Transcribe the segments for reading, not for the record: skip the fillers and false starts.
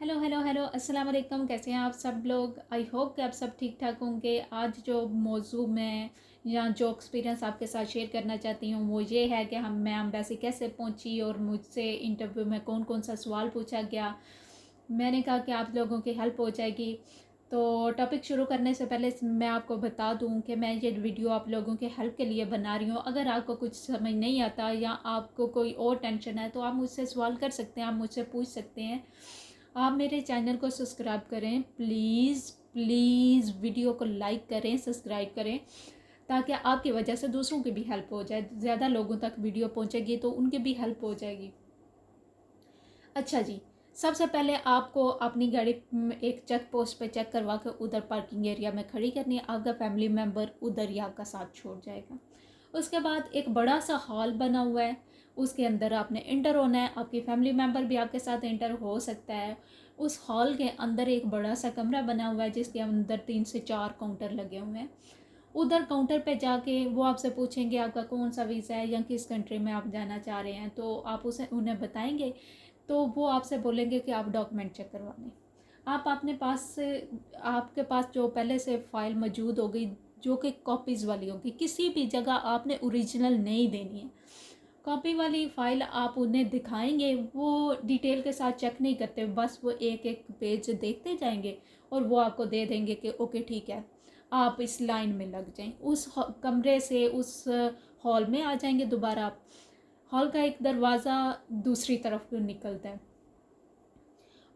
Hello hello hello अस्सलाम वालेकुम। कैसे हैं आप सब लोग? आई होप कि आप सब ठीक ठाक होंगे। आज जो मौजू मैं या जो एक्सपीरियंस आपके साथ शेयर करना चाहती हूँ वो ये है कि मैं एम्बेसी कैसे पहुँची और मुझसे इंटरव्यू में कौन कौन सा सवाल पूछा गया। मैंने कहा कि आप लोगों की हेल्प हो जाएगी। तो टॉपिक शुरू करने से पहले मैं आपको बता दूं कि मैं ये वीडियो आप लोगों के हेल्प के लिए बना रही हूँ। अगर आपको कुछ समझ नहीं आता या आपको कोई और टेंशन है तो आप मुझसे सवाल कर सकते हैं, आप मुझसे पूछ सकते हैं। आप मेरे चैनल को सब्सक्राइब करें प्लीज़ प्लीज़, वीडियो को लाइक करें, सब्सक्राइब करें, ताकि आपकी वजह से दूसरों की भी हेल्प हो जाए। ज़्यादा लोगों तक वीडियो पहुँचेगी तो उनकी भी हेल्प हो जाएगी। अच्छा जी, सबसे पहले आपको अपनी गाड़ी एक चेक पोस्ट पे चेक करवा कर उधर पार्किंग एरिया में खड़ी करनी है। आपका फैमिली मेम्बर उधर ही आपका साथ छोड़ जाएगा। उसके बाद एक बड़ा सा हॉल बना हुआ है, उसके अंदर आपने इंटर होना है। आपकी फैमिली मेम्बर भी आपके साथ इंटर हो सकता है। उस हॉल के अंदर एक बड़ा सा कमरा बना हुआ है जिसके अंदर 3 से 4 काउंटर लगे हुए हैं। उधर काउंटर पे जाके वो आपसे पूछेंगे आपका कौन सा वीज़ा है या किस कंट्री में आप जाना चाह रहे हैं, तो आप उसे उन्हें बताएंगे। तो वो आपसे बोलेंगे कि आप डॉक्यूमेंट चेक करवा लें। आप अपने पास से आपके पास जो पहले से फ़ाइल मौजूद होगी जो कि कॉपीज़ वाली होगी, किसी भी जगह आपने ओरिजिनल नहीं देनी है। कॉपी वाली फ़ाइल आप उन्हें दिखाएंगे, वो डिटेल के साथ चेक नहीं करते, बस वो एक एक पेज देखते जाएंगे और वो आपको दे देंगे कि ओके ठीक है, आप इस लाइन में लग जाएं। उस कमरे से उस हॉल में आ जाएंगे दोबारा आप। हॉल का एक दरवाज़ा दूसरी तरफ निकलता है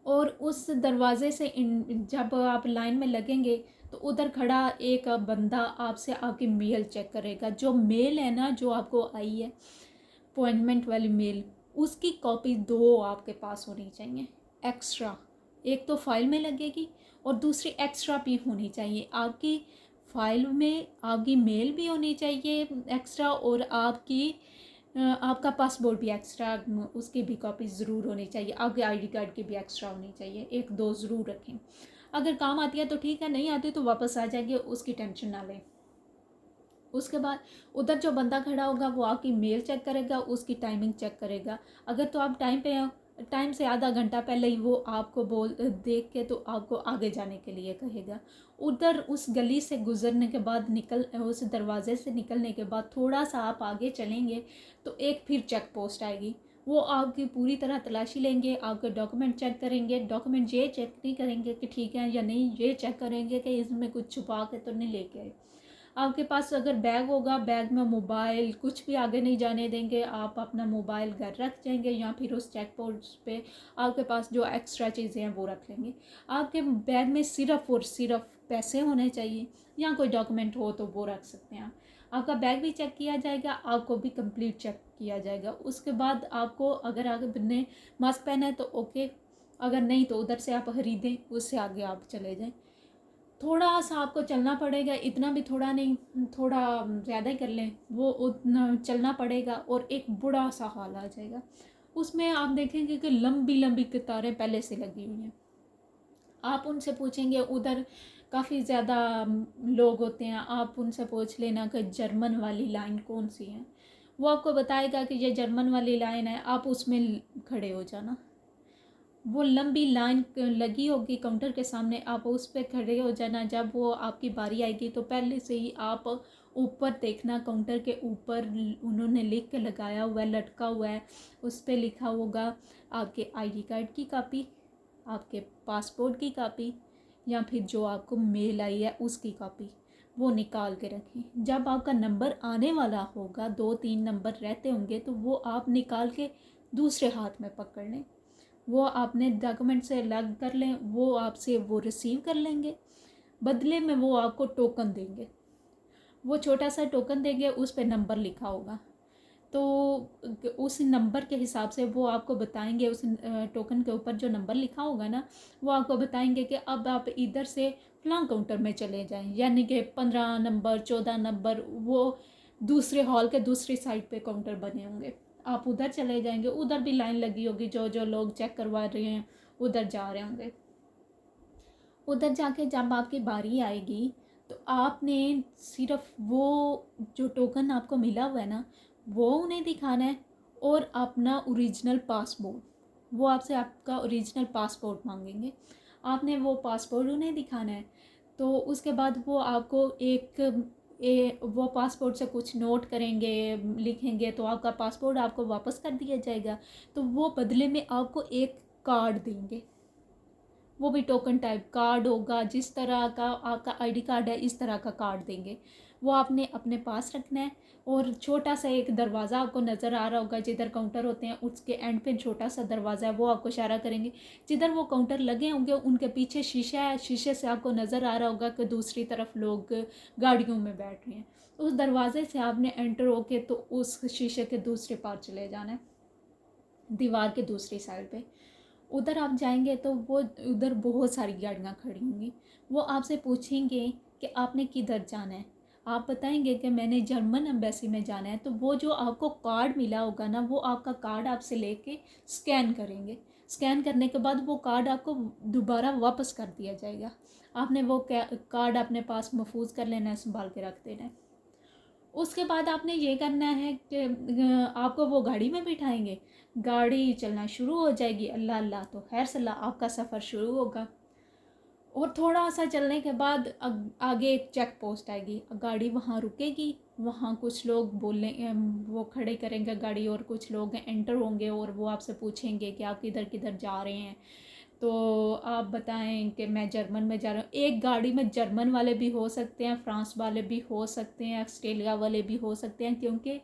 और उस दरवाज़े से जब आप लाइन में लगेंगे तो उधर खड़ा एक बंदा आपसे आपकी मेल चेक करेगा। जो मेल है ना, जो आपको आई है अपॉइंटमेंट वाली मेल, उसकी कॉपी 2 आपके पास होनी चाहिए एक्स्ट्रा। एक तो फाइल में लगेगी और दूसरी एक्स्ट्रा भी होनी चाहिए। आपकी फाइल में आपकी मेल भी होनी चाहिए एक्स्ट्रा, और आपका पासपोर्ट भी एक्स्ट्रा, उसकी भी कॉपी ज़रूर होनी चाहिए। आपके आईडी कार्ड की भी एक्स्ट्रा होनी चाहिए, 1-2 ज़रूर रखें। अगर काम आती है तो ठीक है, नहीं आती तो वापस आ जाएगी, उसकी टेंशन ना लें। उसके बाद उधर जो बंदा खड़ा होगा वो आपकी मेल चेक करेगा, उसकी टाइमिंग चेक करेगा। अगर तो आप टाइम पे हो, टाइम से आधा घंटा पहले ही वो आपको देख के तो आपको आगे जाने के लिए कहेगा। उधर उस गली से गुजरने के बाद उस दरवाजे से निकलने के बाद थोड़ा सा आप आगे चलेंगे तो एक फिर चेक पोस्ट आएगी। वो आपकी पूरी तरह तलाशी लेंगे, आपके डॉक्यूमेंट चेक करेंगे। डॉक्यूमेंट ये चेक नहीं करेंगे कि ठीक है या नहीं, ये चेक करेंगे कि इसमें कुछ छुपा के तो नहीं लेके आए। आपके पास अगर बैग होगा, बैग में मोबाइल कुछ भी आगे नहीं जाने देंगे। आप अपना मोबाइल घर रख जाएंगे या फिर उस चेक पोस्ट पे आपके पास जो एक्स्ट्रा चीज़ें हैं वो रख लेंगे। आपके बैग में सिर्फ़ और सिर्फ पैसे होने चाहिए, या कोई डॉक्यूमेंट हो तो वो रख सकते हैं आप। आपका बैग भी चेक किया जाएगा, आपको भी कंप्लीट चेक किया जाएगा। उसके बाद आपको अगर आपने मास्क पहना है तो ओके, अगर नहीं तो उधर से आप खरीदें, उससे आगे आप चले जाएं। थोड़ा सा आपको चलना पड़ेगा, इतना भी थोड़ा नहीं, थोड़ा ज़्यादा ही कर लें, वो उतना चलना पड़ेगा और एक बड़ा सा हॉल आ जाएगा। उसमें आप देखेंगे कि लंबी लंबी कतारें पहले से लगी हुई हैं। आप उनसे पूछेंगे, उधर काफ़ी ज़्यादा लोग होते हैं, आप उनसे पूछ लेना कि जर्मन वाली लाइन कौन सी है। वो आपको बताएगा कि ये जर्मन वाली लाइन है, आप उसमें खड़े हो जाना। वो लंबी लाइन लगी होगी काउंटर के सामने, आप उस पर खड़े हो जाना। जब वो आपकी बारी आएगी तो पहले से ही आप ऊपर देखना, काउंटर के ऊपर उन्होंने लिख के लगाया हुआ है, लटका हुआ है, उस पर लिखा होगा आपके आईडी कार्ड की कॉपी, आपके पासपोर्ट की कॉपी, या फिर जो आपको मेल आई है उसकी कॉपी। वो निकाल के रखें। जब आपका नंबर आने वाला होगा, 2-3 नंबर रहते होंगे, तो वो आप निकाल के दूसरे हाथ में पकड़ लें। वो आपने डॉक्यूमेंट से अलग कर लें, वो आपसे वो रिसीव कर लेंगे। बदले में वो आपको टोकन देंगे, वो छोटा सा टोकन देंगे, उस पर नंबर लिखा होगा। तो उस नंबर के हिसाब से वो आपको बताएंगे, उस टोकन के ऊपर जो नंबर लिखा होगा ना, वो आपको बताएंगे कि अब आप इधर से फलां काउंटर में चले जाएं, यानी कि 15 नंबर 14 नंबर, वो दूसरे हॉल के दूसरी साइड पे काउंटर बने होंगे। आप उधर चले जाएंगे, उधर भी लाइन लगी होगी, जो जो लोग चेक करवा रहे हैं उधर जा रहे होंगे। उधर जाके जब आपकी बारी आएगी तो आपने सिर्फ वो जो टोकन आपको मिला हुआ है ना, वो उन्हें दिखाना है, और अपना ओरिजिनल पासपोर्ट। वो आपसे आपका ओरिजिनल पासपोर्ट मांगेंगे। आपने वो पासपोर्ट उन्हें दिखाना है। तो उसके बाद वो आपको वो पासपोर्ट से कुछ नोट करेंगे, लिखेंगे, तो आपका पासपोर्ट आपको वापस कर दिया जाएगा। तो वो बदले में आपको एक कार्ड देंगे, वो भी टोकन टाइप कार्ड होगा, जिस तरह का आपका आईडी कार्ड है इस तरह का कार्ड देंगे। वो आपने अपने पास रखना है। और छोटा सा एक दरवाज़ा आपको नज़र आ रहा होगा, जिधर काउंटर होते हैं उसके एंड पे छोटा सा दरवाज़ा है, वो आपको इशारा करेंगे। जिधर वो काउंटर लगे होंगे उनके पीछे शीशा है, शीशे से आपको नज़र आ रहा होगा कि दूसरी तरफ लोग गाड़ियों में बैठ रहे हैं। उस दरवाजे से आपने एंटर होके तो उस शीशे के दूसरे पार चले जाना है, दीवार के दूसरी साइड पे। उधर आप जाएंगे तो वो उधर बहुत सारी गाड़ियाँ खड़ी होंगी। वो आपसे पूछेंगे कि आपने किधर जाना है। आप बताएंगे कि मैंने जर्मन एम्बेसी में जाना है। तो वो जो आपको कार्ड मिला होगा ना, वो आपका कार्ड आपसे लेके स्कैन करेंगे। स्कैन करने के बाद वो कार्ड आपको दोबारा वापस कर दिया जाएगा। आपने वो कार्ड अपने पास महफूज कर लेना है, संभाल के रख देना है। उसके बाद आपने ये करना है कि आपको वो गाड़ी में बिठाएंगे, गाड़ी चलना शुरू हो जाएगी। अल्लाह अल्लाह तो खैर सलाह आपका सफ़र शुरू होगा। और थोड़ा सा चलने के बाद आगे एक चेक पोस्ट आएगी, गाड़ी वहाँ रुकेगी। वहाँ कुछ लोग बोलने वो खड़े करेंगे गाड़ी, और कुछ लोग एंटर होंगे और वो आपसे पूछेंगे कि आप किधर किधर जा रहे हैं। तो आप बताएं कि मैं जर्मन में जा रहा हूँ। एक गाड़ी में जर्मन वाले भी हो सकते हैं, फ्रांस वाले भी हो सकते हैं, ऑस्ट्रेलिया वाले भी हो सकते हैं, क्योंकि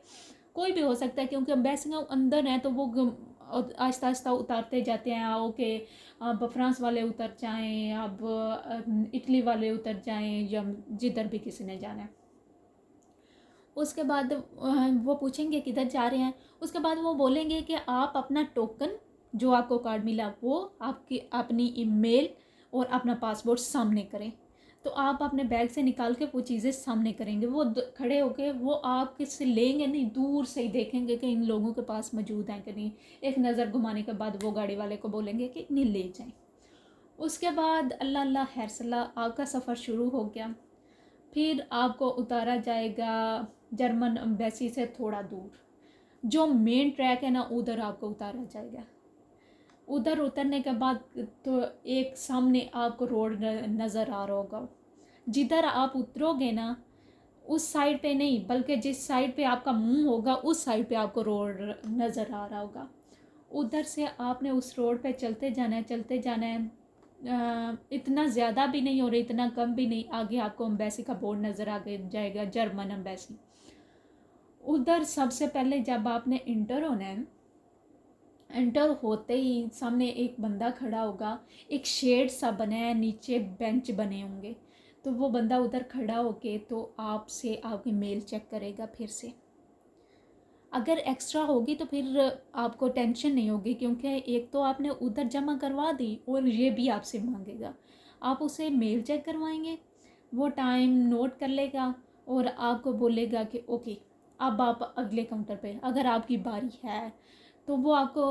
कोई भी हो सकता है, क्योंकि एम्बेसी अंदर है। तो वो आहिस्ता आहिस्ता उतारते जाते हैं। आओ कि अब फ्रांस वाले उतर जाएं, अब इटली वाले उतर जाएं, या जिधर भी किसी ने जाना है। उसके बाद वो पूछेंगे किधर जा रहे हैं। उसके बाद वो बोलेंगे कि आप अपना टोकन जो आपको कार्ड मिला वो आपकी अपनी ईमेल और अपना पासपोर्ट सामने करें। तो आप अपने बैग से निकाल के वो चीज़ें सामने करेंगे। वो खड़े होके वो आप किससे लेंगे नहीं, दूर से ही देखेंगे कि इन लोगों के पास मौजूद हैं कि नहीं। एक नज़र घुमाने के बाद वो गाड़ी वाले को बोलेंगे कि इन्हें ले जाएं। उसके बाद अल्लाह अल्लाह खैर सलाह आपका सफ़र शुरू हो गया। फिर आपको उतारा जाएगा जर्मन एम्बेसी से थोड़ा दूर, जो मेन ट्रैक है ना, उधर आपको उतारा जाएगा। उधर उतरने के बाद तो एक सामने आपको रोड नज़र आ रहा होगा। जिधर आप उतरोगे ना, उस साइड पे नहीं, बल्कि जिस साइड पे आपका मुंह होगा उस साइड पे आपको रोड नज़र आ रहा होगा। उधर से आपने उस रोड पे चलते जाना है, चलते जाना है। इतना ज़्यादा भी नहीं और इतना कम भी नहीं। आगे आपको एम्बेसी का बोर्ड नज़र आ जाएगा, जर्मन एम्बेसी। उधर सबसे पहले जब आपने इंटर होना है, एंटर होते ही सामने एक बंदा खड़ा होगा। एक शेड सा बना है, नीचे बेंच बने होंगे। तो वो बंदा उधर खड़ा होके तो आपसे आपकी मेल चेक करेगा। फिर से अगर एक्स्ट्रा होगी तो फिर आपको टेंशन नहीं होगी, क्योंकि एक तो आपने उधर जमा करवा दी और ये भी आपसे मांगेगा। आप उसे मेल चेक करवाएंगे, वो टाइम नोट कर लेगा और आपको बोलेगा कि ओके अब आप अगले काउंटर पे, अगर आपकी बारी है तो वो आपको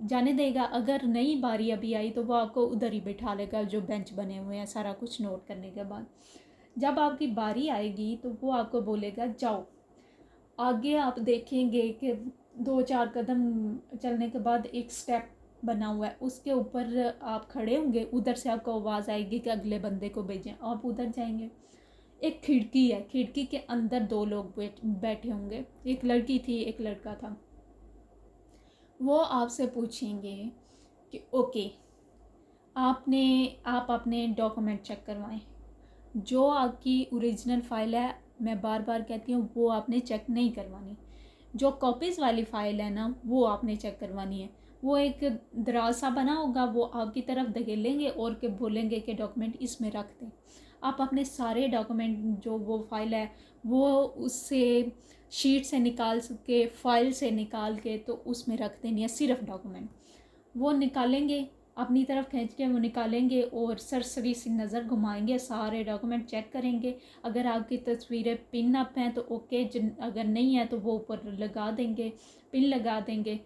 जाने देगा। अगर नई बारी अभी आई तो वो आपको उधर ही बिठा लेगा, जो बेंच बने हुए हैं, सारा कुछ नोट करने के बाद। जब आपकी बारी आएगी तो वो आपको बोलेगा जाओ। आगे आप देखेंगे कि 2-4 कदम चलने के बाद एक स्टेप बना हुआ है, उसके ऊपर आप खड़े होंगे। उधर से आपको आवाज़ आएगी कि अगले बंदे को भेजें। आप उधर जाएंगे। एक खिड़की है, खिड़की के अंदर 2 लोग बैठे होंगे। एक लड़की थी, एक लड़का था। वो आपसे पूछेंगे कि ओके आप अपने डॉक्यूमेंट चेक करवाएं। जो आपकी ओरिजिनल फ़ाइल है, मैं बार बार कहती हूँ, वो आपने चेक नहीं करवानी। जो कॉपीज़ वाली फ़ाइल है ना, वो आपने चेक करवानी है। वो एक दराज सा बना होगा, वो आपकी तरफ धकेलेंगे और के बोलेंगे कि डॉक्यूमेंट इसमें रख दें। आप अपने सारे डॉक्यूमेंट जो वो फ़ाइल है वो उससे शीट से निकाल के, फ़ाइल से निकाल के तो उसमें रख देनी है, सिर्फ डॉक्यूमेंट। वो निकालेंगे, अपनी तरफ खींच के वो निकालेंगे और सरसरी सी नज़र घुमाएंगे, सारे डॉक्यूमेंट चेक करेंगे। अगर आपकी तस्वीरें पिन अप हैं तो ओके, अगर नहीं है तो वो ऊपर लगा देंगे, पिन लगा देंगे।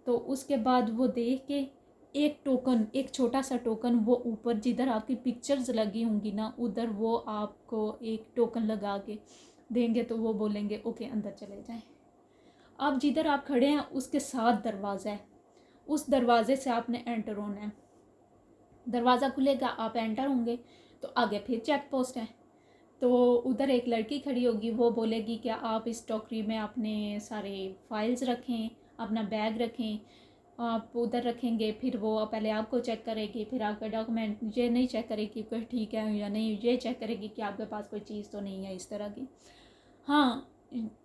तो उसके बाद वो देख के एक टोकन, एक छोटा सा टोकन, वो ऊपर जिधर आपकी पिक्चर्स लगी होंगी ना, उधर वो आपको एक टोकन लगा के देंगे। तो वो बोलेंगे ओके अंदर चले जाएं। अब जिधर आप खड़े हैं उसके साथ दरवाज़ा है, उस दरवाज़े से आपने एंटर होना है। दरवाज़ा खुलेगा, आप एंटर होंगे तो आगे फिर चेक पोस्ट है। तो उधर एक लड़की खड़ी होगी, वो बोलेगी कि आप इस टोकरी में अपने सारे फाइल्स रखें, अपना बैग रखें। आप उधर रखेंगे, फिर वो पहले आपको चेक करेगी, फिर आपका डॉक्यूमेंट ये नहीं चेक करेगी कि ठीक है या नहीं, ये चेक करेगी कि आपके पास कोई चीज़ तो नहीं है इस तरह की। हाँ,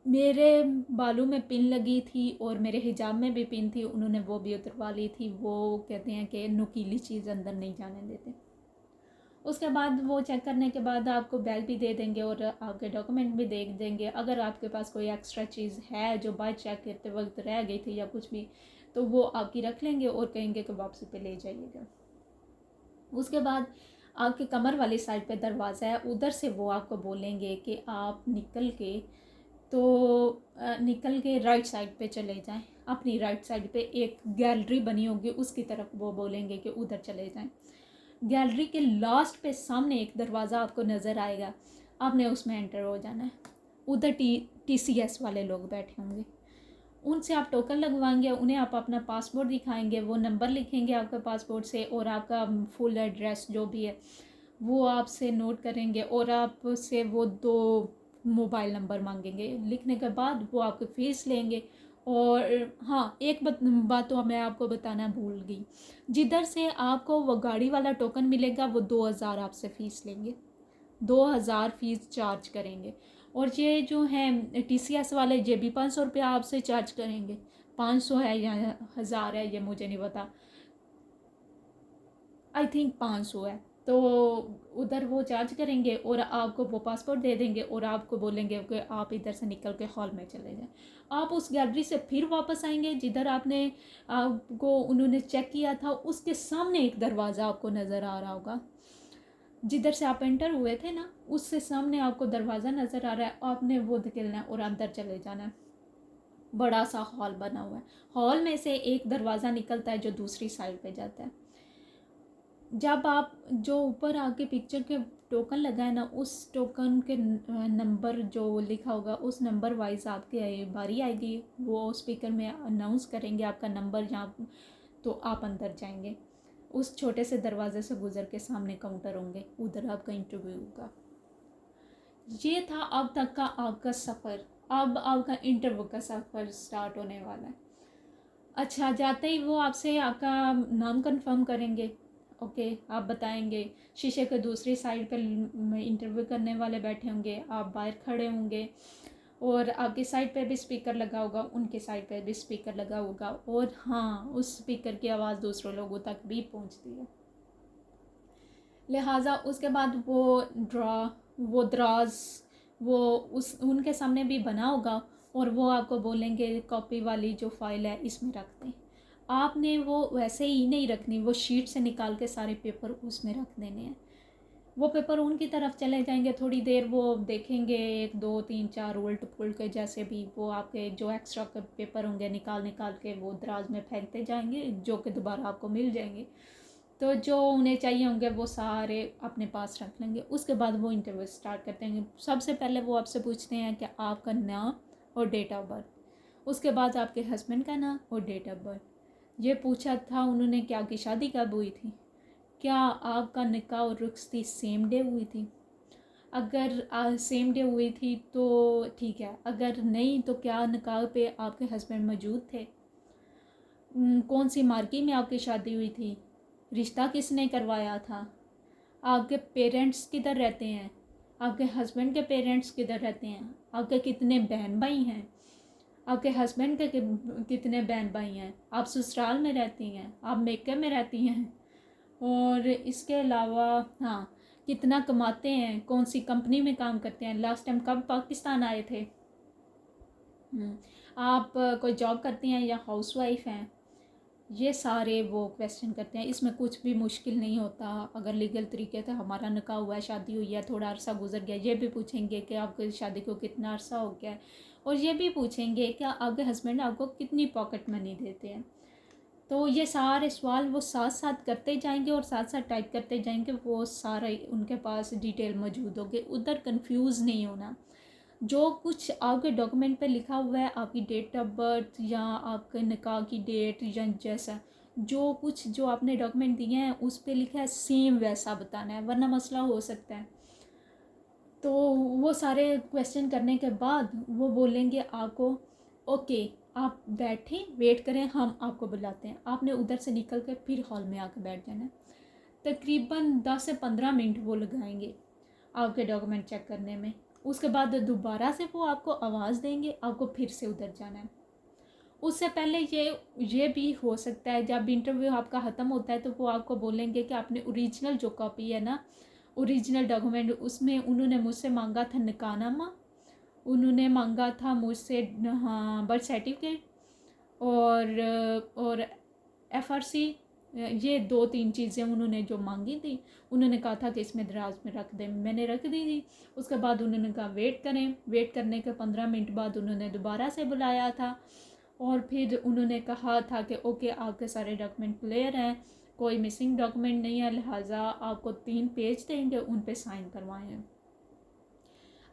मेरे बालों में पिन लगी थी और मेरे हिजाब में भी पिन थी, उन्होंने वो भी उतरवा ली थी। वो कहते हैं कि नुकीली चीज़ अंदर नहीं जाने देते। उसके बाद वो चेक करने के बाद आपको बैग भी दे देंगे और आपके डॉक्यूमेंट भी दे देंगे। अगर आपके पास कोई एक्स्ट्रा चीज़ है जो बाइक चेक करते वक्त रह गई थी या कुछ भी, तो वो आपकी रख लेंगे और कहेंगे कि वापसी पे ले जाइएगा। उसके बाद आपके कमर वाली साइड पे दरवाज़ा है, उधर से वो आपको बोलेंगे कि आप निकल के राइट साइड पे चले जाएं। अपनी राइट साइड पे एक गैलरी बनी होगी, उसकी तरफ वो बोलेंगे कि उधर चले जाएं। गैलरी के लास्ट पे सामने एक दरवाज़ा आपको नज़र आएगा, आपने उसमें एंटर हो जाना है। उधर TCS वाले लोग बैठे होंगे, उनसे आप टोकन लगवाएंगे, उन्हें आप अपना पासपोर्ट दिखाएंगे, वो नंबर लिखेंगे आपके पासपोर्ट से और आपका फुल एड्रेस जो भी है वो आपसे नोट करेंगे और आपसे वो 2 मोबाइल नंबर मांगेंगे। लिखने के बाद वो आपकी फ़ीस लेंगे। और हाँ, एक बात तो मैं आपको बताना भूल गई, जिधर से आपको वो गाड़ी वाला टोकन मिलेगा वो 2000 आपसे फ़ीस लेंगे, 2000 फ़ीस चार्ज करेंगे। और ये जो है TCS वाले ये भी 500 रुपया आपसे चार्ज करेंगे। 500 है या 1000 है ये मुझे नहीं पता, आई थिंक 500 है। तो उधर वो चार्ज करेंगे और आपको वो पासपोर्ट दे देंगे और आपको बोलेंगे कि आप इधर से निकल के हॉल में चले जाएं। आप उस गैलरी से फिर वापस आएंगे जिधर आपको उन्होंने चेक किया था, उसके सामने एक दरवाज़ा आपको नज़र आ रहा होगा। जिधर से आप एंटर हुए थे ना, उससे सामने आपको दरवाज़ा नज़र आ रहा है, आपने वो निकलना है और अंदर चले जाना है। बड़ा सा हॉल बना हुआ है, हॉल में से एक दरवाज़ा निकलता है जो दूसरी साइड पे जाता है। जब आप जो ऊपर आके पिक्चर के टोकन लगाए ना, उस टोकन के नंबर जो लिखा होगा उस नंबर वाइज आपकी बारी आएगी, वो स्पीकर में अनाउंस करेंगे आपका नंबर जहाँ, तो आप अंदर जाएंगे। उस छोटे से दरवाजे से गुजर के सामने काउंटर होंगे, उधर आपका इंटरव्यू होगा। ये था अब तक का आपका सफ़र। अब आपका इंटरव्यू का सफ़र स्टार्ट होने वाला है। अच्छा, जाते ही वो आपसे आपका नाम कंफर्म करेंगे। ओके, आप बताएंगे, शीशे के दूसरी साइड पर इंटरव्यू करने वाले बैठे होंगे, आप बाहर खड़े होंगे और आपकी साइड पे भी स्पीकर लगा होगा, उनके साइड पे भी स्पीकर लगा होगा। और हाँ, उस स्पीकर की आवाज़ दूसरों लोगों तक भी पहुंचती है। लिहाजा उसके बाद वो दराज वो उस उनके सामने भी बना होगा और वो आपको बोलेंगे कॉपी वाली जो फ़ाइल है इसमें रख दें। आपने वो वैसे ही नहीं रखनी, वो शीट से निकाल के सारे पेपर उसमें रख देने हैं। वो पेपर उनकी तरफ चले जाएंगे, थोड़ी देर वो देखेंगे, 1 2 3 4 उलट पुलट के जैसे भी, वो आपके जो एक्स्ट्रा पेपर होंगे निकाल निकाल के वो दराज में फेंकते जाएंगे, जो कि दोबारा आपको मिल जाएंगे। तो जो उन्हें चाहिए होंगे वो सारे अपने पास रख लेंगे। उसके बाद वो इंटरव्यू स्टार्ट करते हैं। सबसे पहले वो आपसे पूछते हैं कि आपका नाम और डेट ऑफ बर्थ। उसके बाद आपके हस्बैंड का नाम और डेट ऑफ बर्थ। ये पूछा था उन्होंने कि आपकी शादी कब हुई थी, क्या आपका निकाह और रुखसती सेम डे हुई थी। अगर सेम डे हुई थी तो ठीक है, अगर नहीं तो क्या निकाह पे आपके हस्बैंड मौजूद थे। कौन सी मार्की में आपकी शादी हुई थी, रिश्ता किसने करवाया था, आपके पेरेंट्स किधर रहते हैं, आपके हस्बैंड के पेरेंट्स किधर रहते हैं, आपके कितने बहन भाई हैं, आपके हस्बैंड के कितने बहन भाई हैं, आप ससुराल में रहती हैं, आप मेके में रहती हैं। और इसके अलावा हाँ, कितना कमाते हैं, कौन सी कंपनी में काम करते हैं, लास्ट टाइम कब पाकिस्तान आए थे। आप कोई जॉब करती हैं या हाउसवाइफ हैं। ये सारे वो क्वेश्चन करते हैं। इसमें कुछ भी मुश्किल नहीं होता। अगर लीगल तरीके से हमारा निकाह हुआ है, शादी हुई है, थोड़ा अरसा गुजर गया, ये भी पूछेंगे कि आपकी शादी को कितना अरसा हो गया है। और ये भी पूछेंगे कि आपके हस्बैंड आपको कितनी पॉकेट मनी देते हैं। तो ये सारे सवाल वो साथ साथ करते जाएंगे और साथ साथ टाइप करते जाएंगे, वो सारा उनके पास डिटेल मौजूद होगी। उधर कंफ्यूज नहीं होना। जो कुछ आपके डॉक्यूमेंट पे लिखा हुआ है, आपकी डेट ऑफ बर्थ या आपके निकाह की डेट या जैसा जो कुछ जो आपने डॉक्यूमेंट दिए हैं उस पे लिखा है सेम वैसा बताना है, वरना मसला हो सकता है। तो वो सारे क्वेश्चन करने के बाद वो बोलेंगे आपको ओके आप बैठें, वेट करें, हम आपको बुलाते हैं। आपने उधर से निकल के फिर हॉल में आकर बैठ जाना है। तकरीबन 10 से 15 मिनट वो लगाएंगे आपके डॉक्यूमेंट चेक करने में। उसके बाद दोबारा से वो आपको आवाज़ देंगे, आपको फिर से उधर जाना है। उससे पहले ये भी हो सकता है जब इंटरव्यू आपका ख़त्म होता है तो वो आपको बोलेंगे कि आपने ओरिजिनल जो कॉपी है ना, ओरिजिनल डॉक्यूमेंट, उसमें उन्होंने मुझसे मांगा था निकाहनामा, उन्होंने मांगा था मुझसे हाँ बर्थ सर्टिफिकेट और FRC, ये 2-3 चीज़ें उन्होंने जो मांगी थी। उन्होंने कहा था कि इसमें दराज में रख दें, मैंने रख दी थी। उसके बाद उन्होंने कहा वेट करें, वेट करने के 15 मिनट बाद उन्होंने दोबारा से बुलाया था और फिर उन्होंने कहा था कि ओके आपके सारे डॉक्यूमेंट क्लियर हैं, कोई मिसिंग डॉक्यूमेंट नहीं है, लिहाजा आपको 3 पेज देंगे, उन पे साइन करवाएं।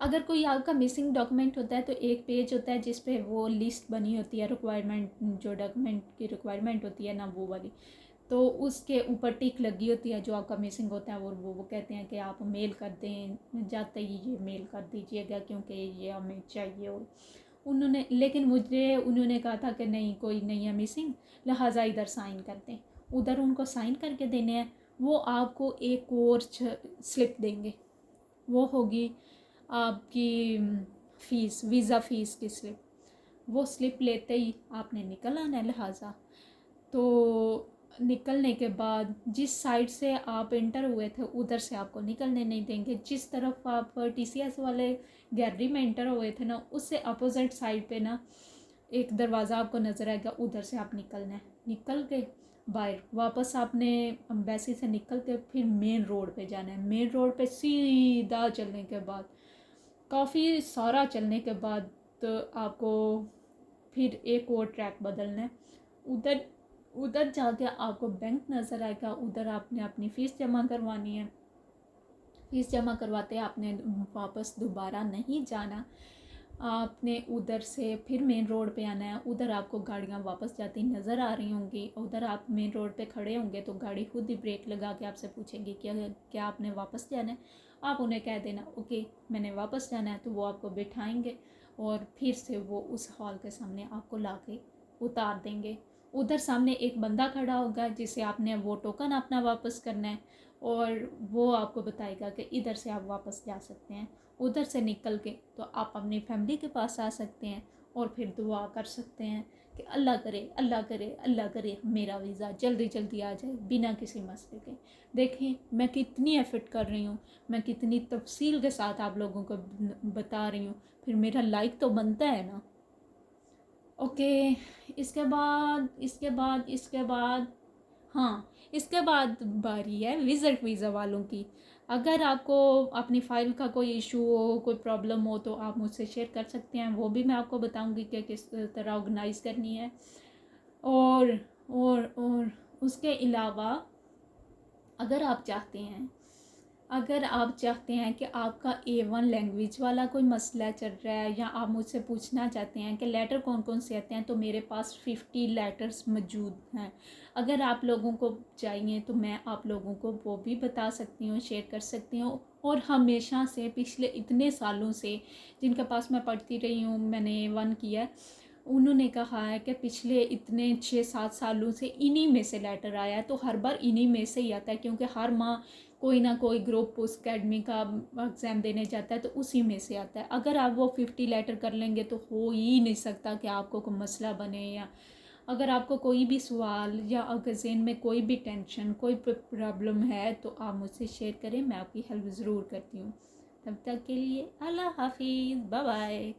अगर कोई आपका मिसिंग डॉक्यूमेंट होता है तो एक पेज होता है जिस पे वो लिस्ट बनी होती है, रिक्वायरमेंट जो डॉक्यूमेंट की रिक्वायरमेंट होती है ना वो वाली, तो उसके ऊपर टिक लगी होती है जो आपका मिसिंग होता है। और वो कहते हैं कि आप मेल कर दें, जाते ही ये मेल कर दीजिएगा क्योंकि ये हमें चाहिए। और उन्होंने लेकिन मुझे उन्होंने कहा था कि नहीं कोई नहीं है मिसिंग, लिहाजा इधर साइन कर दें। उधर उनको साइन करके देने हैं। वो आपको एक और स्लिप देंगे, वो होगी आपकी फ़ीस, वीज़ा फ़ीस की स्लिप। वो स्लिप लेते ही आपने निकल आना है। लिहाजा तो निकलने के बाद जिस साइड से आप एंटर हुए थे उधर से आपको निकलने नहीं देंगे। जिस तरफ आप TCS वाले गैलरी में एंटर हुए थे ना, उससे अपोजिट साइड पे ना एक दरवाज़ा आपको नज़र आएगा, उधर से आप निकलना है। निकल के बाहर वापस आपने एम्बेसी से निकल के फिर मेन रोड पे जाना है। मेन रोड पे सीधा चलने के बाद, काफ़ी सारा चलने के बाद, तो आपको फिर एक और ट्रैक बदलना है। उधर उधर जाके आपको बैंक नज़र आएगा, उधर आपने अपनी फ़ीस जमा करवानी है। फ़ीस जमा करवाते आपने वापस दोबारा नहीं जाना, आपने उधर से फिर मेन रोड पे आना है। उधर आपको गाड़ियाँ वापस जाती नज़र आ रही होंगी। उधर आप मेन रोड पे खड़े होंगे तो गाड़ी खुद ही ब्रेक लगा के आपसे पूछेगी क्या क्या आपने वापस जाना है। आप उन्हें कह देना ओके मैंने वापस जाना है, तो वो आपको बिठाएंगे और फिर से वो उस हॉल के सामने आपको ला के उतार देंगे। उधर सामने एक बंदा खड़ा होगा जिसे आपने वो टोकन अपना वापस करना है और वो आपको बताएगा कि इधर से आप वापस जा सकते हैं। उधर से निकल के तो आप अपनी फैमिली के पास आ सकते हैं और फिर दुआ कर सकते हैं कि अल्लाह करे अल्लाह करे अल्लाह करे मेरा वीज़ा जल्दी जल्दी आ जाए बिना किसी मसले के। देखें मैं कितनी एफर्ट कर रही हूँ, मैं कितनी तफसील के साथ आप लोगों को बता रही हूँ, फिर मेरा लाइक तो बनता है ना। ओके, इसके बाद हाँ, इसके बाद बारी है विज़िट वीज़ा वालों की। अगर आपको अपनी फ़ाइल का कोई इशू हो, कोई प्रॉब्लम हो तो आप मुझसे शेयर कर सकते हैं, वो भी मैं आपको बताऊंगी कि किस तरह ऑर्गेनाइज़ करनी है। और और उसके अलावा अगर आप चाहते हैं कि आपका A1 लैंग्वेज वाला कोई मसला चल रहा है या आप मुझसे पूछना चाहते हैं कि लेटर कौन कौन से आते हैं, तो मेरे पास 50 लेटर्स मौजूद हैं। अगर आप लोगों को चाहिए तो मैं आप लोगों को वो भी बता सकती हूँ, शेयर कर सकती हूँ। और हमेशा से पिछले इतने सालों से जिनके पास मैं पढ़ती रही हूँ, मैंने A1 किया, उन्होंने कहा है कि पिछले इतने 6-7 सालों से इन्हीं में से लेटर आया है। तो हर बार इन्हीं में से ही आता है क्योंकि हर माह कोई ना कोई ग्रुप पोस्ट अकेडमी का एग्ज़ाम देने जाता है तो उसी में से आता है। अगर आप वो 50 लेटर कर लेंगे तो हो ही नहीं सकता कि आपको कोई मसला बने। या अगर आपको कोई भी सवाल या अगर ज़हन में कोई भी टेंशन कोई प्रॉब्लम है तो आप मुझसे शेयर करें, मैं आपकी हेल्प ज़रूर करती हूँ। तब तक के लिए अल्लाह हाफिज़, बाय बाय।